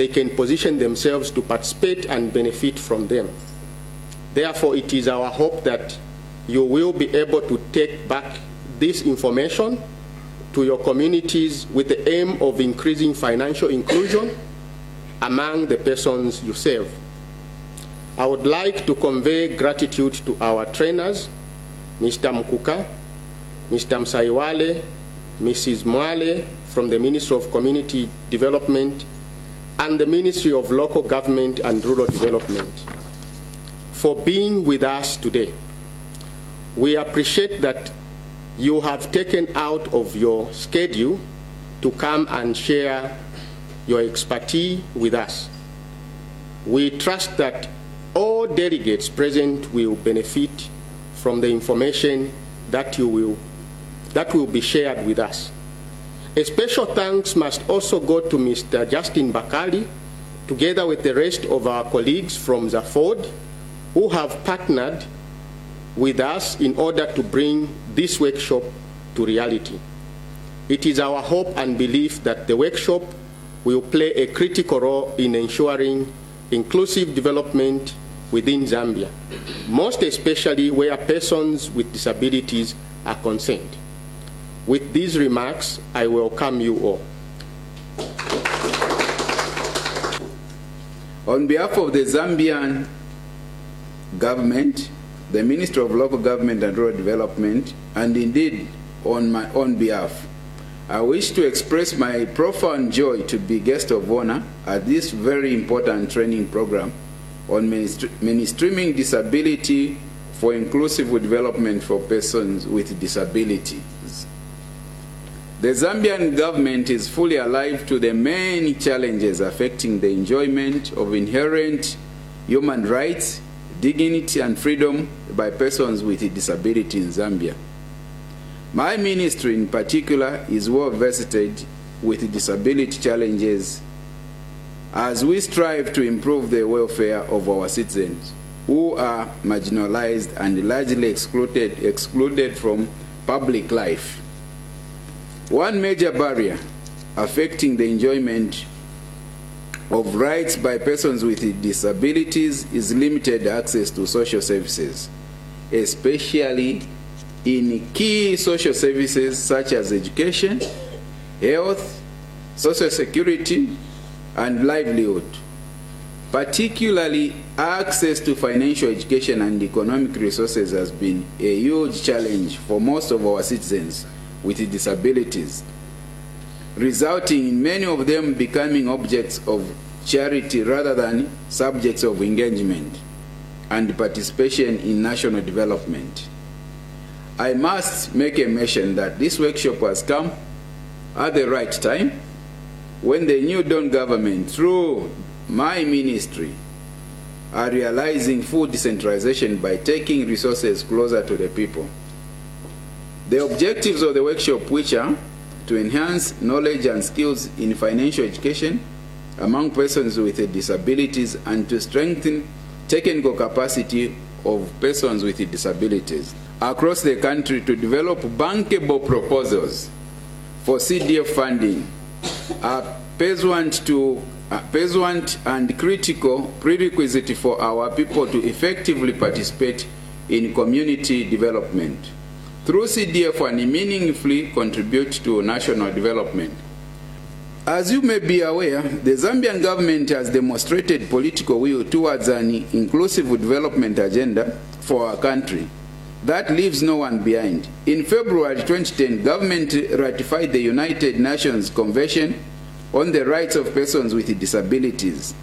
can position themselves to participate and benefit from them. Therefore, it is our hope that you will be able to take back this information to your communities with the aim of increasing financial inclusion among the persons you serve. I would like to convey gratitude to our trainers, Mr. Mkuka, Mr. Msaiwale, Mrs. Mwale from the Ministry of Community Development, and the Ministry of Local Government and Rural Development for being with us today. We appreciate that you have taken out of your schedule to come and share your expertise with us. We trust that all delegates present will benefit from the information that will be shared with us. A special thanks must also go to Mr. Justin Bakali, together with the rest of our colleagues from Zaford, who have partnered with us in order to bring this workshop to reality. It is our hope and belief that the workshop will play a critical role in ensuring inclusive development within Zambia, most especially where persons with disabilities are concerned. With these remarks, I welcome you all. On behalf of the Zambian government, the Ministry of Local Government and Rural Development, and indeed on my own behalf, I wish to express my profound joy to be guest of honor at this very important training program on mainstreaming disability for inclusive development for persons with disabilities. The Zambian government is fully alive to the many challenges affecting the enjoyment of inherent human rights, dignity, and freedom by persons with disability in Zambia. My ministry in particular is well vested with disability challenges as we strive to improve the welfare of our citizens who are marginalized and largely excluded from public life. One major barrier affecting the enjoyment of rights by persons with disabilities is limited access to social services, especially in key social services such as education, health, social security, and livelihood. Particularly, access to financial education and economic resources has been a huge challenge for most of our citizens with disabilities, resulting in many of them becoming objects of charity rather than subjects of engagement and participation in national development. I must make a mention that this workshop has come at the right time when the New Dawn government, through my ministry, are realizing full decentralization by taking resources closer to the people. The objectives of the workshop, which are to enhance knowledge and skills in financial education among persons with disabilities and to strengthen technical capacity of persons with disabilities across the country to develop bankable proposals for CDF funding are pursuant and critical prerequisite for our people to effectively participate in community development through CDF and meaningfully contribute to national development. As you may be aware, the Zambian government has demonstrated political will towards an inclusive development agenda for our country that leaves no one behind. In February 2010, government ratified the United Nations Convention on the Rights of Persons with Disabilities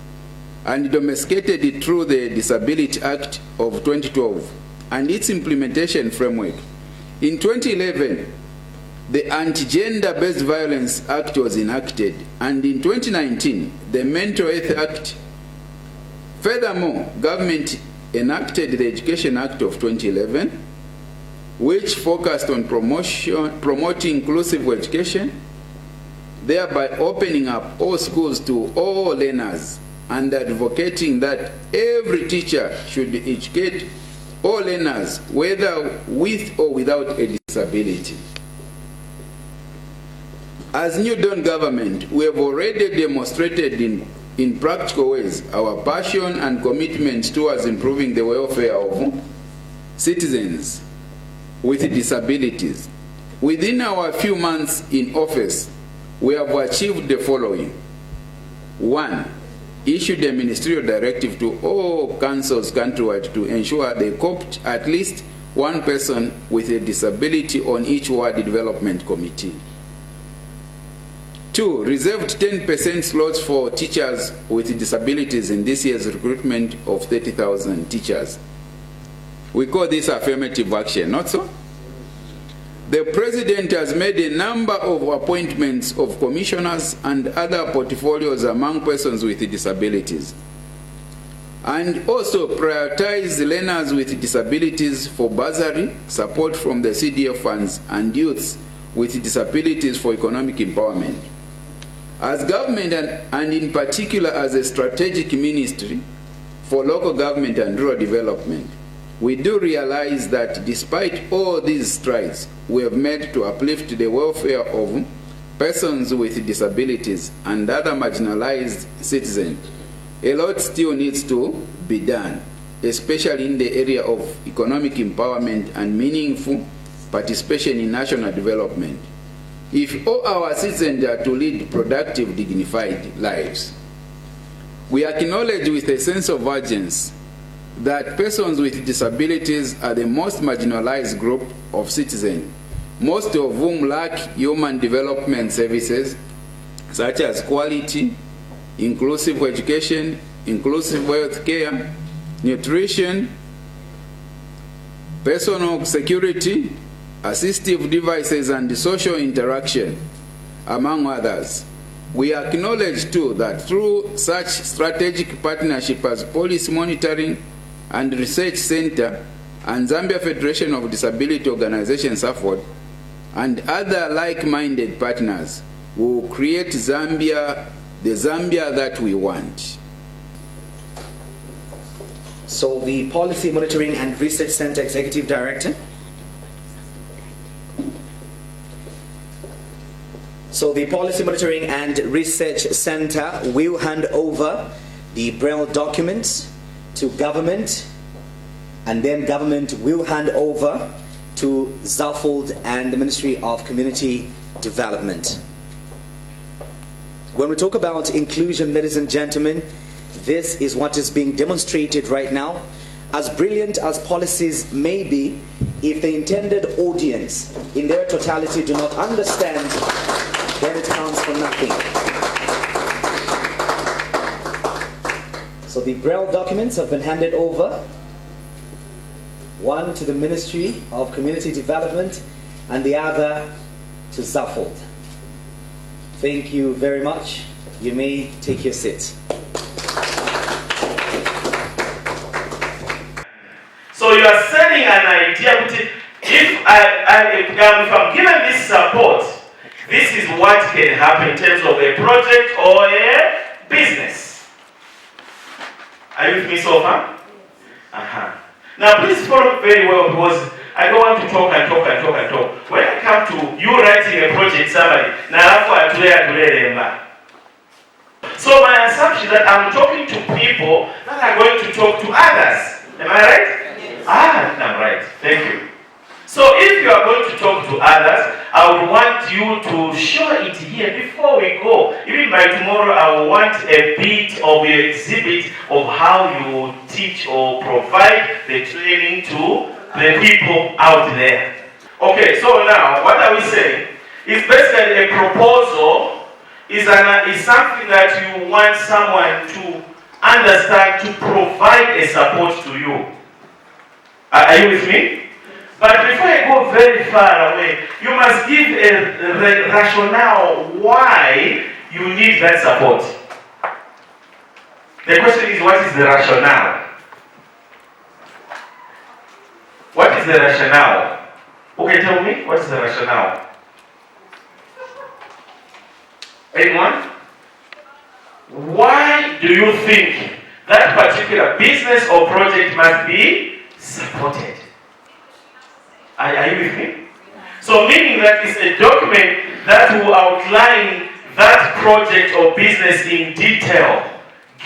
and domesticated it through the Disability Act of 2012 and its implementation framework. In 2011, the Anti-Gender-Based Violence Act was enacted, and in 2019, the Mental Health Act. Furthermore, government enacted the Education Act of 2011, which focused on promoting inclusive education, thereby opening up all schools to all learners and advocating that every teacher should educate all learners, whether with or without a disability. As New Dawn government, we have already demonstrated in in practical ways our passion and commitment towards improving the welfare of citizens with disabilities. Within our few months in office, we have achieved the following. 1. Issued a ministerial directive to all councils countrywide to ensure they coopted at least one person with a disability on each ward development committee. 2. Reserved 10% slots for teachers with disabilities in this year's recruitment of 30,000 teachers. We call this affirmative action, not so? The President has made a number of appointments of commissioners and other portfolios among persons with disabilities, and also prioritized learners with disabilities for bursary, support from the CDF funds, and youths with disabilities for economic empowerment. As government and in particular as a strategic ministry for local government and rural development, we do realize that despite all these strides we have made to uplift the welfare of persons with disabilities and other marginalized citizens, a lot still needs to be done, especially in the area of economic empowerment and meaningful participation in national development, if all our citizens are to lead productive, dignified lives. We acknowledge with a sense of urgency that persons with disabilities are the most marginalized group of citizens, most of whom lack human development services such as quality, inclusive education, inclusive health care, nutrition, personal security, assistive devices, and social interaction, among others. We acknowledge too that through such strategic partnership as Policy Monitoring and Research Center and Zambia Federation of Disability Organizations (SAFOD) and other like-minded partners will create Zambia, the Zambia that we want. So the Policy Monitoring and Research Center Executive Director. So the Policy Monitoring and Research Center will hand over the Braille documents to government, and then government will hand over to ZAFOD and the Ministry of Community Development. When we talk about inclusion, ladies and gentlemen, this is what is being demonstrated right now. As brilliant as policies may be, if the intended audience in their totality do not understand, then it counts for nothing. So the Braille documents have been handed over, one to the Ministry of Community Development and the other to ZAFOD. Thank you very much. You may take your seats. So you are selling an idea. If I'm given this support, this is what can happen in terms of a project or a business. Are you with me so far? Now please follow very well, because I don't want to talk and talk and talk and talk. When I come to you writing a project, somebody, so my assumption is that I'm talking to people that are going to talk to others. Am I right? Yes. I'm right. Thank you. So if you are going to talk to others, I would want you to show it here before we go. Even by tomorrow, I will want a bit of your exhibit of how you teach or provide the training to the people out there. Okay, so now, what are we saying? It's basically a proposal is something that you want someone to understand, to provide a support to you. Are you with me? But before I go very far away, you must give a rationale why you need that support. The question is, what is the rationale? What is the rationale? Who can tell me? What is the rationale? Anyone? Why do you think that particular business or project must be supported? Are you with me? So meaning that it's a document that will outline that project or business in detail.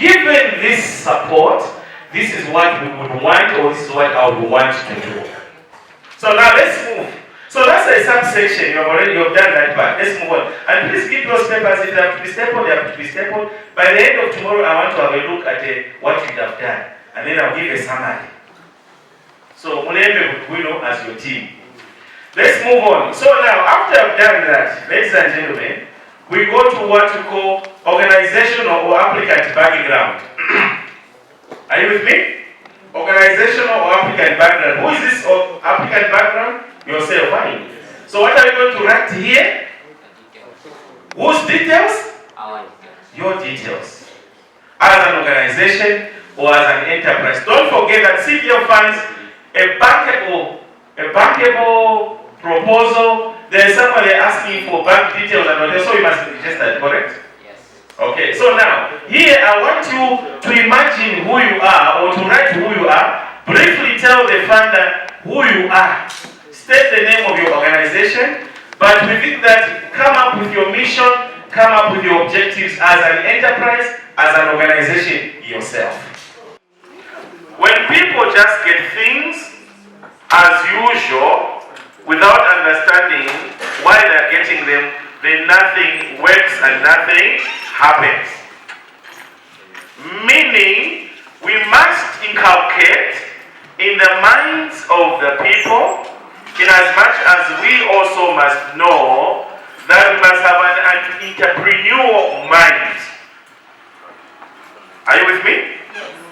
given this support, this is what we would want, or this is what I would want to do. So now let's move. So that's a subsection. You've done that part. Let's move on. And please keep those papers. If they have to be stapled, they have to be stapled. By the end of tomorrow, I want to have a look at what you have done. And then I'll give a summary. So, as your team. Let's move on. So now, after I've done that, ladies and gentlemen, we go to what we call organizational or applicant background. Are you with me? Organizational or applicant background. Who is this applicant background? Yourself, fine. So what are we going to write here? Whose details? Your details. As an organization or as an enterprise. Don't forget that CDF funds a bankable proposal. There is someone asking for bank details and all that, so you must register, correct? Yes. Okay, so now, here I want you to imagine who you are, or to write who you are. Briefly tell the funder who you are. State the name of your organization, but within that, come up with your mission, come up with your objectives as an enterprise, as an organization yourself. When people just get things as usual, without understanding why they're getting them, then nothing works and nothing happens. Meaning, we must inculcate in the minds of the people, in as much as we also must know that we must have an entrepreneurial mind. Are you with me?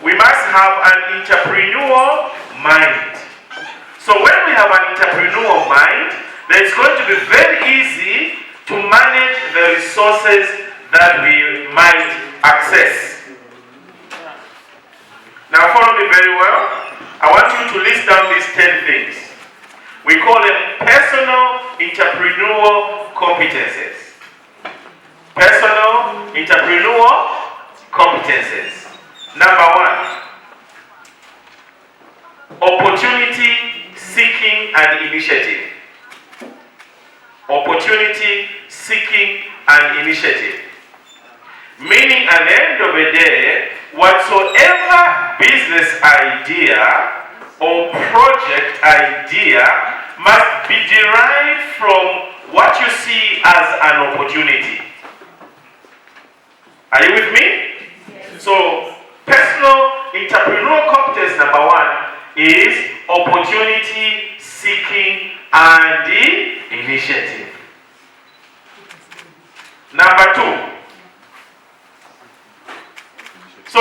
We must have an entrepreneurial mind. So when we have an entrepreneurial mind, then it's going to be very easy to manage the resources that we might access. Now follow me very well. I want you to list down these 10 things. We call them personal entrepreneurial competences. Personal entrepreneurial competences. Number 1, opportunity seeking and initiative. Opportunity seeking and initiative. Meaning at the end of the day, whatsoever business idea or project idea must be derived from what you see as an opportunity. Are you with me? Yes. So, personal entrepreneurial competence number 1 is opportunity seeking and initiative. Number 2. So,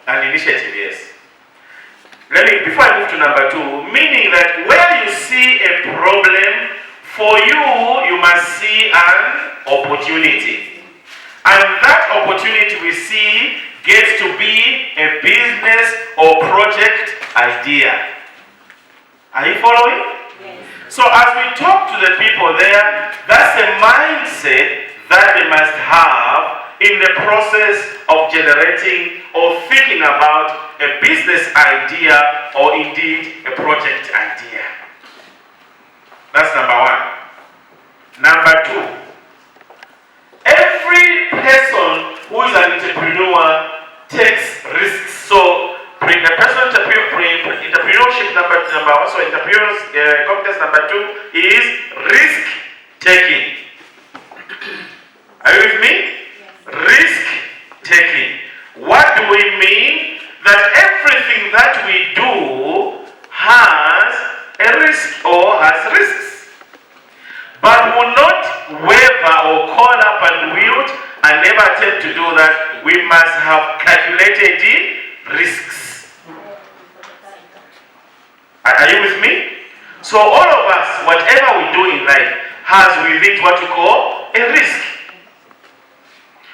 an initiative, yes. Before I move to number 2, meaning that where you see a problem, for you must see an opportunity. And that opportunity we see gets to be a business or project idea. Are you following? Yes. So as we talk to the people there, that's the mindset that they must have in the process of generating or thinking about a business idea or indeed a project idea. That's number 1. Number 2. Every person who is an entrepreneur takes risks. So, entrepreneurship number 1, so competence number 2 is risk taking. Are you with me? Yes. Risk taking. What do we mean? That everything that we do has a risk or has risks. But will not waver or call up and wield and never attempt to do that. We must have calculated risks. Are you with me? So all of us, whatever we do in life, has with it what you call a risk.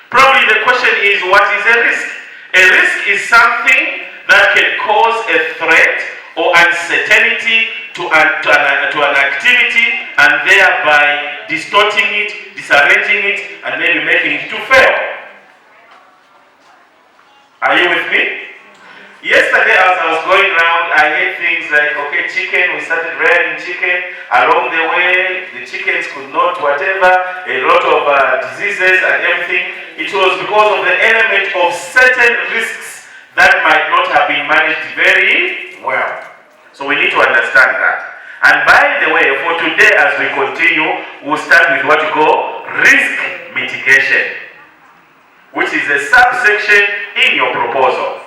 Probably the question is, what is a risk? A risk is something that can cause a threat or uncertainty to an activity and thereby distorting it, disarranging it, and maybe making it to fail. Are you with me? Yesterday as I was going around, I heard things like, okay, chicken, we started rearing chicken. Along the way, the chickens could not, whatever, a lot of diseases and everything. it was because of the element of certain risks that might not have been managed very well. So we need to understand that. And by the way, for today as we continue, we'll start with what you call risk mitigation, which is a subsection in your proposal.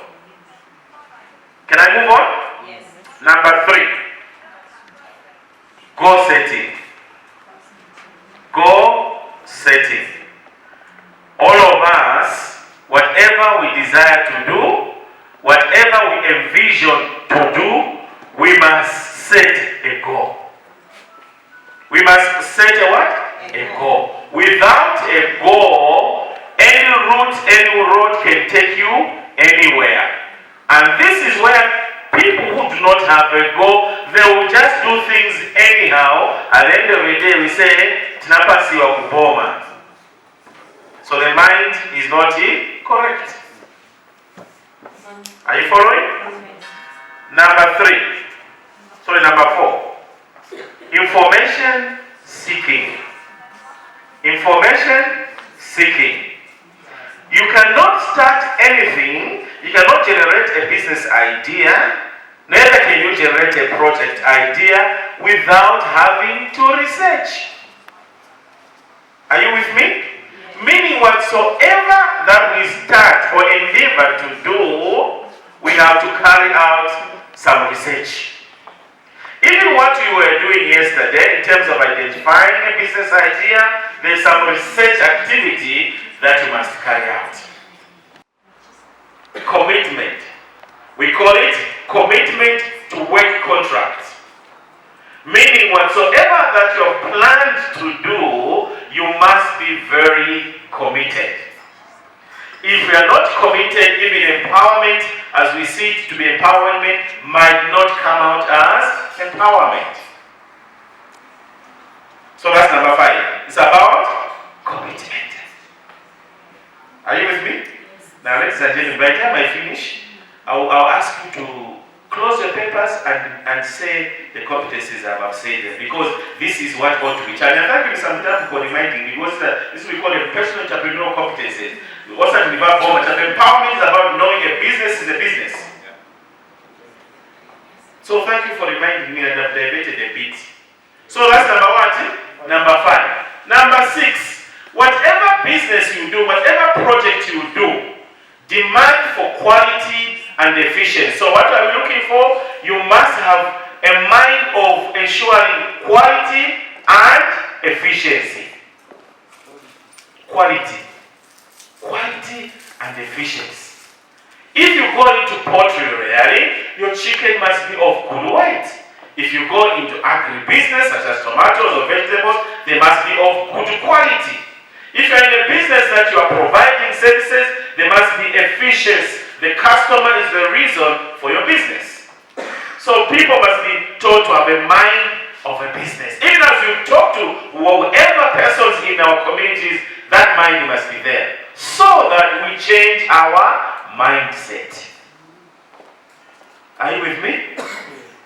Can I move on? Yes. Number 3, goal setting. Goal setting. All of us, whatever we desire to do, whatever we envision to do, we must set a goal. We must set a what? A goal. Without a goal, any route, any road can take you anywhere. And this is where people who do not have a goal, they will just do things anyhow. At the end of the day, we say, "Tinapasi wa kuboma." So the mind is not correct. Are you following? Number 4. Information seeking. Information seeking. You cannot start anything, you cannot generate a business idea, neither can you generate a project idea without having to research. Are you with me? Meaning whatsoever that we start or endeavor to do, we have to carry out some research. Even what we were doing yesterday in terms of identifying a business idea, there's some research activity that you must carry out. Commitment. We call it commitment to work contract. Meaning whatsoever that you have planned to do, you must be very committed. If we are not committed, even empowerment, as we see it to be empowerment, might not come out as empowerment. So that's number 5. It's about commitment. Are you with me? Now, ladies and gentlemen, by the time I finish, I'll ask you to close your papers and say the competencies I've said them, because this is what ought to be charged. And thank you some time for reminding me, because this we call a personal entrepreneurial competencies. Also, empowerment is about knowing a business is a business. So thank you for reminding me, and I've diverted a bit. So that's number 1. Number 5. Number 6. Whatever business you do, whatever project you do, demand for quality and efficiency. So what are we looking for? You must have a mind of ensuring quality and efficiency. Quality and efficiency. If you go into poultry rearing, your chicken must be of good weight. If you go into agribusiness, such as tomatoes or vegetables, they must be of good quality. If you're in a business that you are providing services, there must be efficiency. The customer is the reason for your business. So people must be taught to have a mind of a business. Even as you talk to whoever persons in our communities, that mind must be there, so that we change our mindset. Are you with me?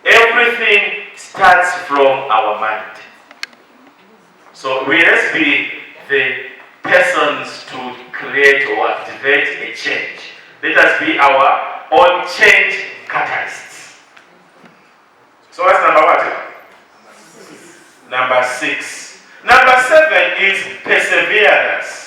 Everything starts from our mind. So we must be the persons to create or activate a change. Let us be our own change catalysts. So what's number 1? Number 6. Number 7 is perseverance.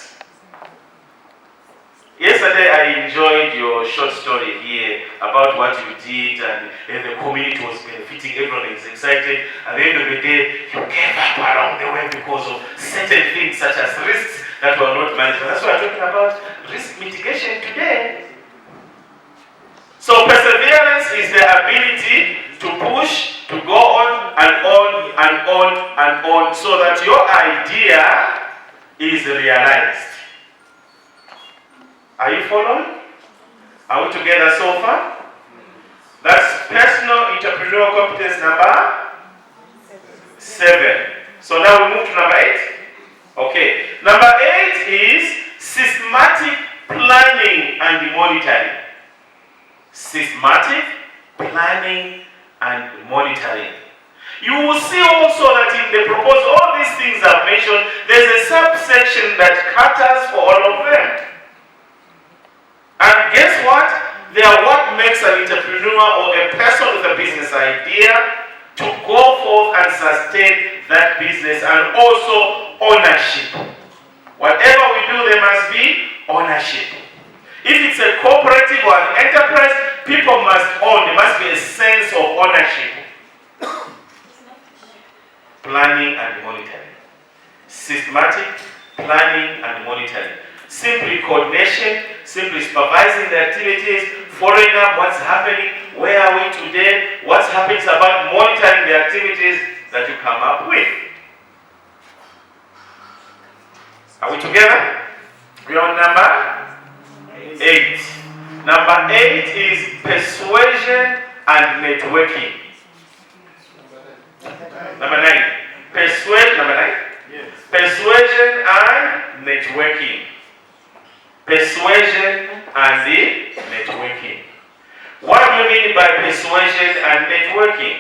Yesterday I enjoyed your short story here about what you did, and the community was benefiting, everyone is excited. At the end of the day, you gave up along the way because of certain things such as risks that were not managed. That's why we're talking about risk mitigation today. So perseverance is the ability to push, to go on and on and on and on, so that your idea is realized. Are you following? Are we together so far? That's personal entrepreneurial competence number 7. So now we move to number 8. Okay. Number 8 is systematic planning and monitoring. Systematic planning and monitoring. You will see also that in the proposal, all these things I've mentioned, there's a subsection that caters for all of them. They are what makes an entrepreneur or a person with a business idea to go forth and sustain that business, and also ownership. Whatever we do, there must be ownership. If it's a cooperative or an enterprise, people must own. There must be a sense of ownership. Planning and monitoring. Systematic planning and monitoring. Simply coordination, simply supervising the activities, following up what's happening, where are we today, what's happening, about monitoring the activities that you come up with. Are we together? We are on number 8. Number 8 is persuasion and networking. Number 9. Number 9. Yes. Persuasion and networking. Persuasion and the networking. What do you mean by persuasion and networking?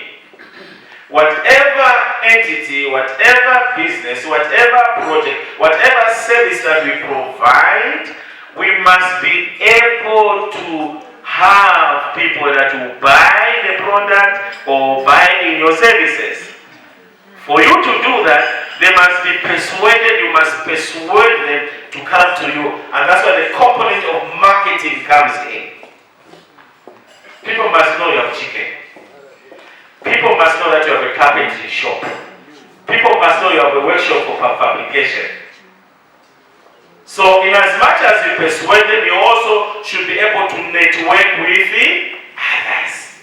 Whatever entity, whatever business, whatever project, whatever service that we provide, we must be able to have people that will buy the product or buy in your services. For you to do that, they must be persuaded, you must persuade them to come to you. And that's where the component of marketing comes in. People must know you have chicken. People must know that you have a carpentry shop. People must know you have a workshop for fabrication. So in as much as you persuade them, you also should be able to network with the others.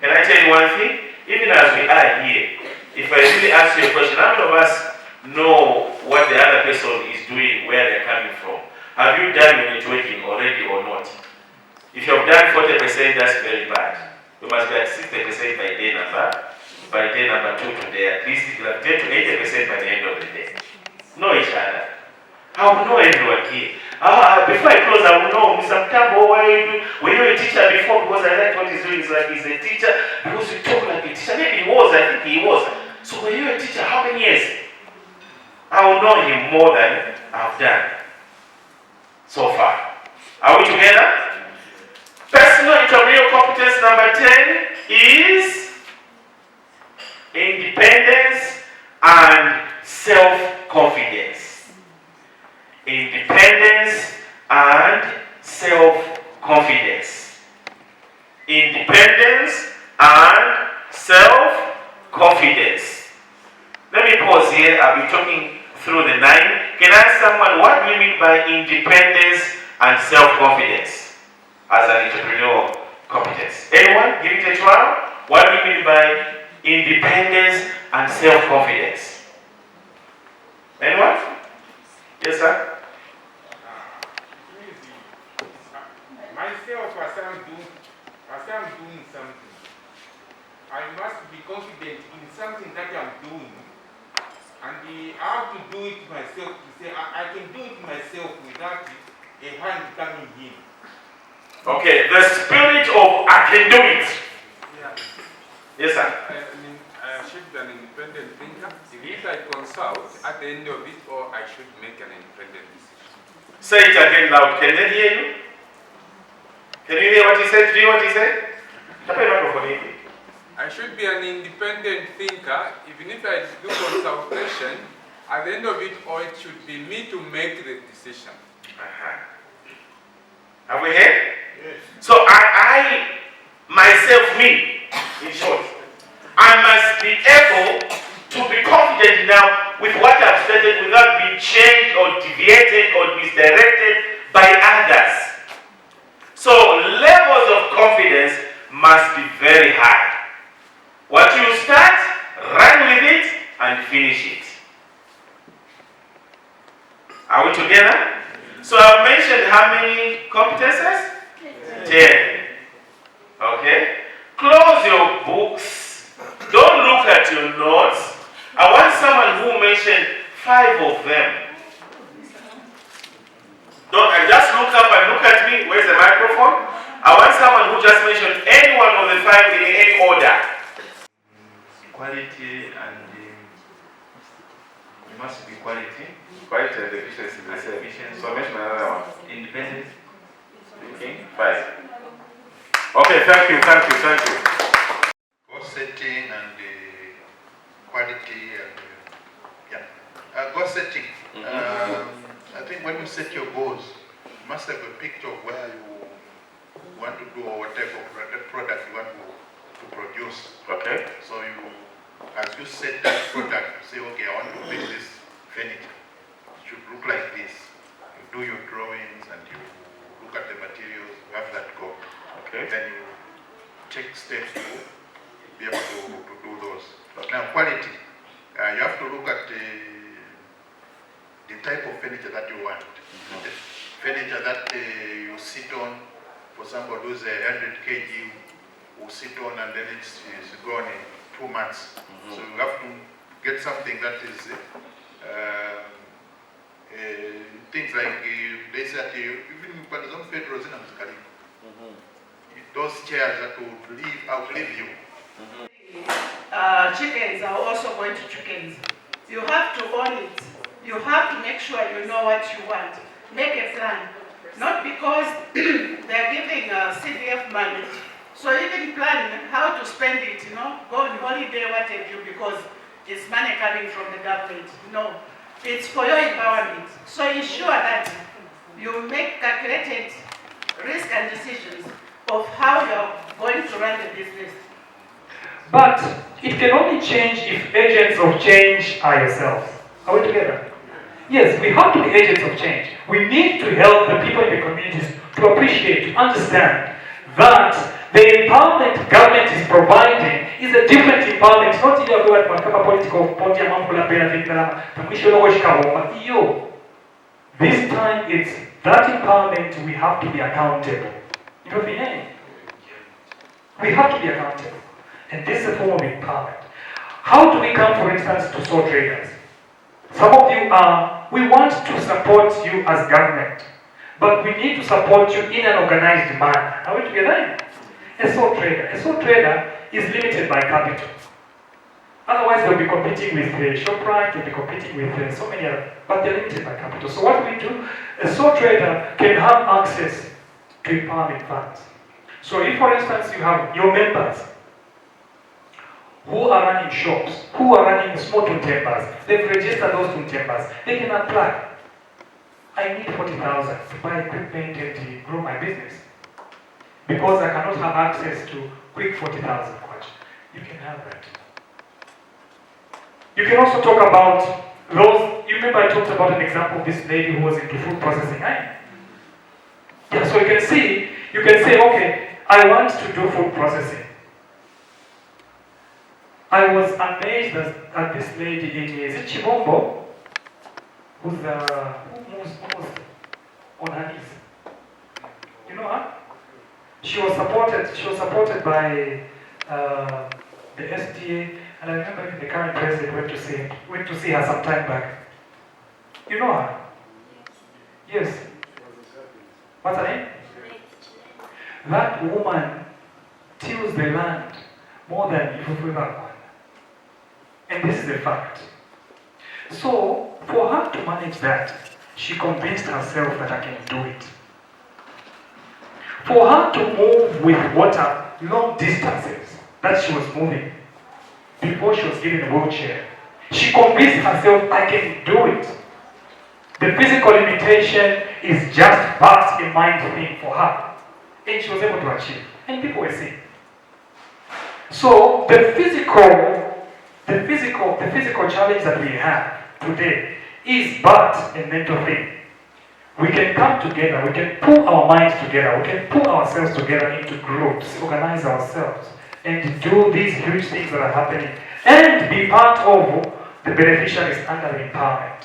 Can I tell you one thing? Even as we are here, if I really ask you a question, how many of us know what the other person is doing, where they're coming from? Have you done your networking already or not? If you have done 40%, that's very bad. You must be at 60% by day number 2 today. At least you have 10 to 80% by the end of the day. Know each other. I will know everyone here. Before I close, I will know Mr. Mtambo, were you a teacher before? Because I like what he's doing. It's like he's a teacher because you talk like a teacher. Maybe he was, I think he was. So were you a teacher? How many years? I will know him more than I've done so far. Are we together? Personal entrepreneurial competence number 10 is independence and self-confidence. Independence and self-confidence. Independence and self-confidence. Let me pause here. I'll be talking through the 9. Can I ask someone, what do you mean by independence and self-confidence as an entrepreneurial competence? Anyone? Give it a try. What do you mean by independence and self-confidence? Anyone? Yes, sir? Myself, as I'm doing something, I must be confident in something that I'm doing. And I have to do it myself, to say I can do it myself without a hand coming in. Okay, the spirit of I can do it. Yeah. Yes, sir. I should be an independent thinker. If I consult at the end of it, or I should make an independent decision. Say it again loud. Can they hear you? Can you hear what he said? Do you hear what he said? I should be an independent thinker, even if I do consultation, at the end of it, or it should be me to make the decision. Have we heard? Yes. So I myself, me, in short, I must be able to be confident now with what I've stated without being changed or deviated or misdirected by others. So levels of confidence must be very high. What you start, run with it and finish it. Are we together? So I've mentioned how many competences? 10. Okay? Close your books. Don't look at your notes. I want someone who mentioned 5 of them. Don't just look up and look at me. Where's the microphone? I want someone who just mentioned any one of the 5 in any order. Quality and it must be quality. Quality and efficiency. So I mentioned another one. Independence. Thinking. 5. Okay, thank you. Goal setting and quality and goal setting. I think when you set your goals, you must have a picture of where you want to do or what type of product you want to produce. Okay. So as you set that product, you say, okay, I want to make this furniture. It should look like this. You do your drawings and you look at the materials, you have that goal. Okay. Then you take steps to be able to do those. Now, quality. You have to look at the type of furniture that you want. The furniture that you sit on, for somebody who's 100 kg, will sit on and then it's gone in 2 months. So you have to get something that is things like they said even some federals in those chairs that would outlive you. Chickens are also going to chickens. You have to own it. You have to make sure you know what you want. Make a plan. Not because they're giving CDF money. So even plan how to spend it, go on holiday, what have you, because it's money coming from the government. No, it's for your empowerment. So ensure that you make calculated risk and decisions of how you're going to run the business. But it can only change if agents of change are yourselves. Are we together? Yes, we have to be agents of change. We need to help the people in the communities to appreciate, to understand that the empowerment government is providing is a different empowerment. It's not even about political this time it's that empowerment we have to be accountable. You know, we have to be accountable. And this is a form of empowerment. How do we come, for instance, to sole traders? Some of you we want to support you as government, but we need to support you in an organized manner. Are we together? A sole trader is limited by capital. Otherwise, they'll be competing with ShopRite, they'll be competing with so many other, but they're limited by capital. So what we do, a sole trader can have access to empowerment funds. So if, for instance, you have your members who are running shops, who are running small timbers, they've registered those timbers, they can apply. I need 40,000 to buy equipment and to grow my business. Because I cannot have access to quick 40,000. You can have that. You can also talk about those, you remember I talked about an example of this lady who was into food processing, right? Yeah, so you can say, okay, I want to do food processing. I was amazed at this lady in, is it Chibombo? Who moves on her knees. You know her? She was supported by the SDA, and I remember even the current president went to see her some time back. You know her? Yes. What's her name? That woman tills the land more than Ifufuiba. And this is a fact. So, for her to manage that, she convinced herself that I can do it. For her to move with water long distances that she was moving before she was given a wheelchair, she convinced herself I can do it. The physical limitation is just but a mind thing for her. And she was able to achieve. And people were seeing. So the physical challenge that we have today is but a mental thing. We can come together, we can pull our minds together, we can pull ourselves together into groups, organize ourselves, and do these huge things that are happening, and be part of the beneficiaries under the empowerment.